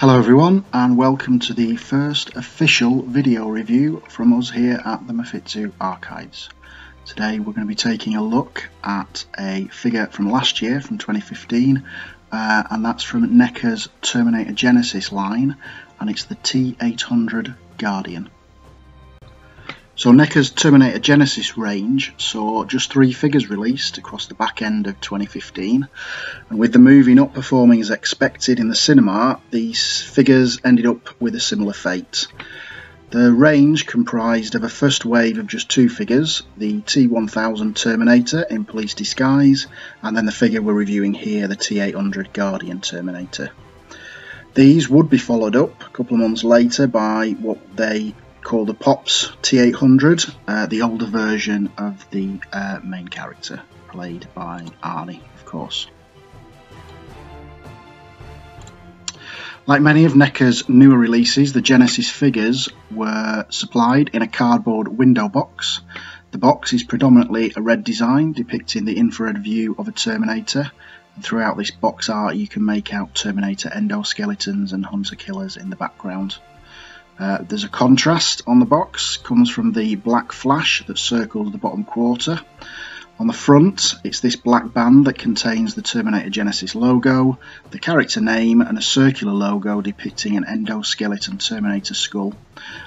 Hello everyone, and welcome to the first official video review from us here at the Mafitsu Archives. Today we're going to be taking a look at a figure from last year, from 2015, and that's from NECA's Terminator Genisys line, and it's the T800 Guardian. So NECA's Terminator Genisys range saw just 3 figures released across the back end of 2015, and with the movie not performing as expected in the cinema, these figures ended up with a similar fate. The range comprised of a first wave of just 2 figures, the T1000 Terminator in police disguise, and then the figure we're reviewing here, the T800 Guardian Terminator. These would be followed up a couple of months later by what they called the Pops T800, the older version of the main character, played by Arnie, of course. Like many of NECA's newer releases, the Genisys figures were supplied in a cardboard window box. The box is predominantly a red design depicting the infrared view of a Terminator, and throughout this box art you can make out Terminator endoskeletons and hunter killers in the background. There's a contrast on the box, comes from the black flash that circles the bottom quarter. On the front, it's this black band that contains the Terminator Genisys logo, the character name, and a circular logo depicting an endoskeleton Terminator skull.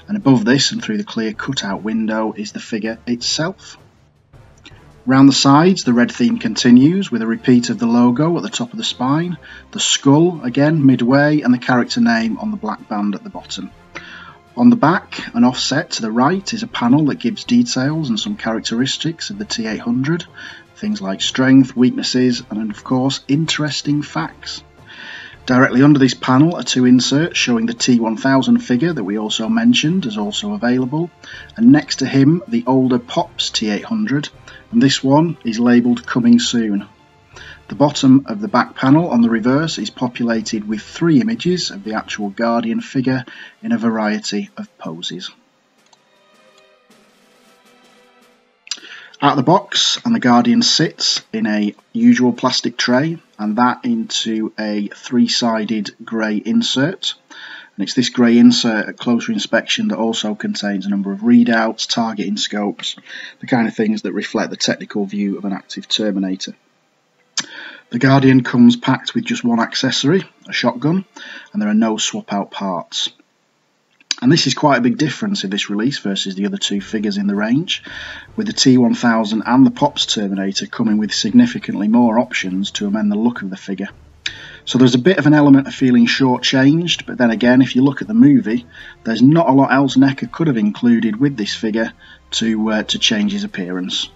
And above this, and through the clear cutout window, is the figure itself. Round the sides, the red theme continues with a repeat of the logo at the top of the spine, the skull again midway, and the character name on the black band at the bottom. On the back, and offset to the right, is a panel that gives details and some characteristics of the T800, things like strength, weaknesses, and of course interesting facts. Directly under this panel are 2 inserts showing the T1000 figure that we also mentioned is also available, and next to him the older Pops T800, and this one is labelled Coming Soon. The bottom of the back panel on the reverse is populated with 3 images of the actual Guardian figure in a variety of poses. Out of the box, and the Guardian sits in a usual plastic tray, and that into a 3-sided grey insert. And it's this grey insert at closer inspection that also contains a number of readouts, targeting scopes, the kind of things that reflect the technical view of an active Terminator. The Guardian comes packed with just 1 accessory, a shotgun, and there are no swap out parts. And this is quite a big difference in this release versus the other 2 figures in the range, with the T1000 and the Pops Terminator coming with significantly more options to amend the look of the figure. So there's a bit of an element of feeling shortchanged, but then again, if you look at the movie, there's not a lot else NECA could have included with this figure to change his appearance.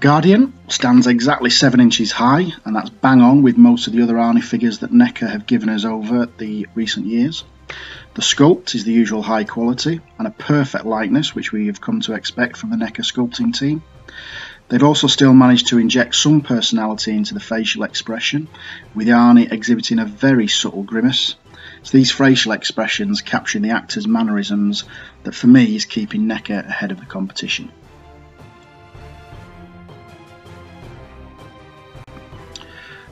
Guardian stands exactly 7 inches high, and that's bang on with most of the other Arnie figures that NECA have given us over the recent years. The sculpt is the usual high quality and a perfect likeness which we have come to expect from the NECA sculpting team. They've also still managed to inject some personality into the facial expression, with Arnie exhibiting a very subtle grimace. It's these facial expressions capturing the actor's mannerisms that for me is keeping NECA ahead of the competition.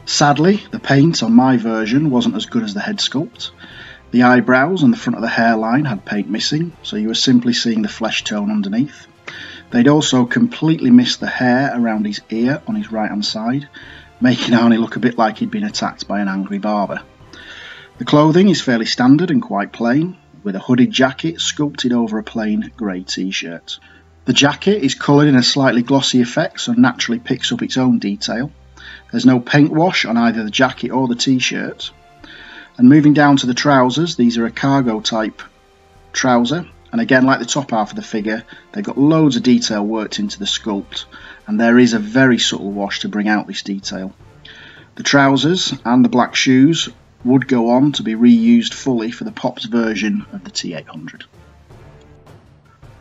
Sadly, the paint on my version wasn't as good as the head sculpt. The eyebrows and the front of the hairline had paint missing, so you were simply seeing the flesh tone underneath. They'd also completely missed the hair around his ear on his right hand side, making Arnie look a bit like he'd been attacked by an angry barber. The clothing is fairly standard and quite plain, with a hooded jacket sculpted over a plain grey t-shirt. The jacket is coloured in a slightly glossy effect, so naturally picks up its own detail. There's no paint wash on either the jacket or the t-shirt. And moving down to the trousers, these are a cargo type trouser, and again, like the top half of the figure, they've got loads of detail worked into the sculpt, and there is a very subtle wash to bring out this detail. The trousers and the black shoes would go on to be reused fully for the Pops version of the T800.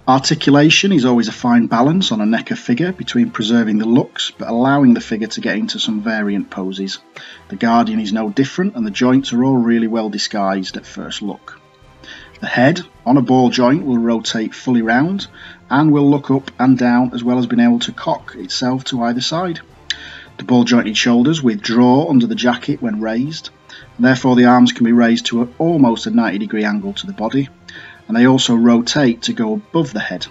Articulation is always a fine balance on a NECA figure between preserving the looks but allowing the figure to get into some variant poses. The Guardian is no different, and the joints are all really well disguised at first look. The head on a ball joint will rotate fully round and will look up and down, as well as being able to cock itself to either side. The ball jointed shoulders withdraw under the jacket when raised, Therefore the arms can be raised to almost a 90-degree angle to the body, and they also rotate to go above the head.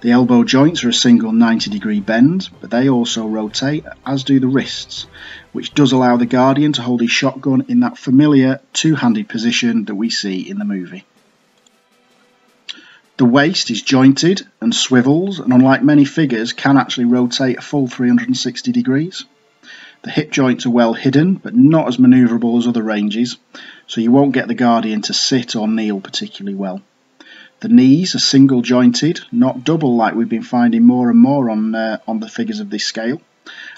The elbow joints are a single 90-degree bend, but they also rotate, as do the wrists, which does allow the Guardian to hold his shotgun in that familiar two-handed position that we see in the movie. The waist is jointed and swivels, and unlike many figures can actually rotate a full 360 degrees. The hip joints are well hidden, but not as manoeuvrable as other ranges, so you won't get the Guardian to sit or kneel particularly well. The knees are single jointed, not double like we've been finding more and more on the figures of this scale.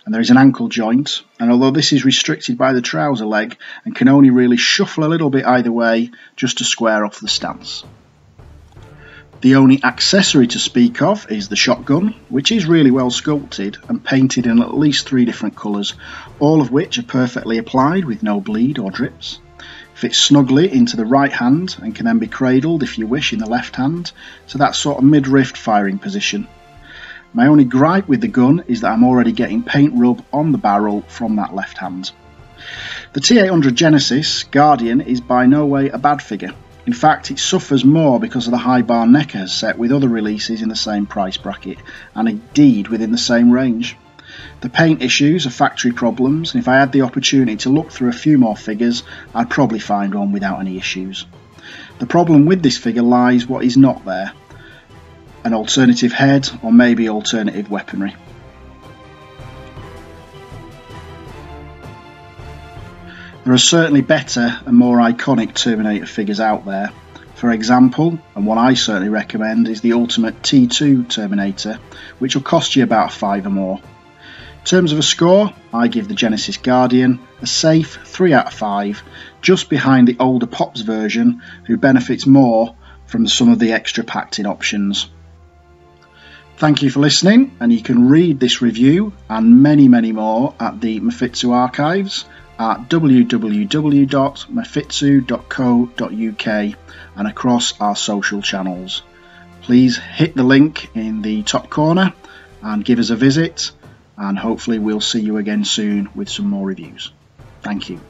And there is an ankle joint, and although this is restricted by the trouser leg and can only really shuffle a little bit either way just to square off the stance. The only accessory to speak of is the shotgun, which is really well sculpted and painted in at least 3 different colours, all of which are perfectly applied with no bleed or drips. Fits snugly into the right hand and can then be cradled if you wish in the left hand, so that sort of mid-rift firing position. My only gripe with the gun is that I'm already getting paint rub on the barrel from that left hand. The T800 Genisys Guardian is by no way a bad figure. In fact, it suffers more because of the high bar NECA has set with other releases in the same price bracket, and indeed within the same range. The paint issues are factory problems, and if I had the opportunity to look through a few more figures, I'd probably find one without any issues. The problem with this figure lies what is not there: an alternative head or maybe alternative weaponry. There are certainly better and more iconic Terminator figures out there. For example, and one I certainly recommend, is the ultimate T2 Terminator, which will cost you about $5 or more. In terms of a score, I give the Genisys Guardian a safe 3 out of 5, just behind the older Pops version, who benefits more from some of the extra packed in options. Thank you for listening, and you can read this review and many more at the Mafitsu archives at www.mafitsu.co.uk and across our social channels. Please hit the link in the top corner and give us a visit, and hopefully we'll see you again soon with some more reviews. Thank you.